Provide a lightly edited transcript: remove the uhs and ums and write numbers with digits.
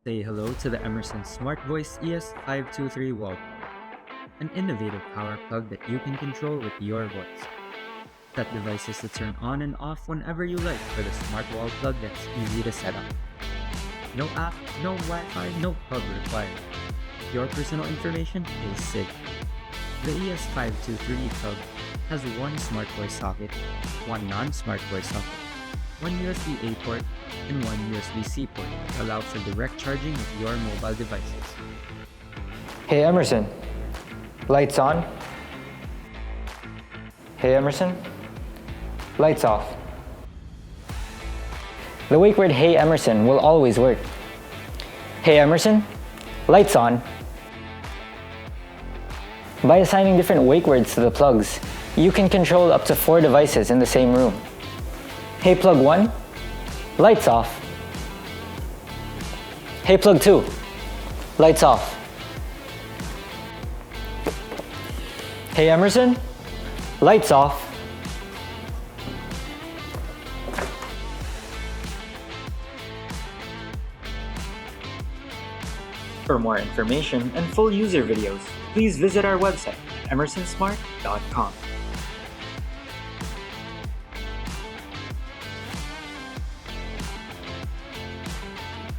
Say hello to the Emerson SmartVoice ES523 wall plug, an innovative power plug that you can control with your voice. Set devices to turn on and off whenever you like for the smart wall plug that's easy to set up. No app, no Wi-Fi, no plug required. Your personal information is safe. The ES523 plug has one smart voice socket, one non-smart voice socket, one USB-A port, and one USB-C port to allow for direct charging of your mobile devices. Hey Emerson, lights on. Hey Emerson, lights off. The wake word Hey Emerson will always work. Hey Emerson, lights on. By assigning different wake words to the plugs, you can control up to 4 devices in the same room. Hey plug 1, lights off. Hey plug 2, lights off. Hey Emerson, lights off. For more information and full user videos, please visit our website at emersonsmart.com.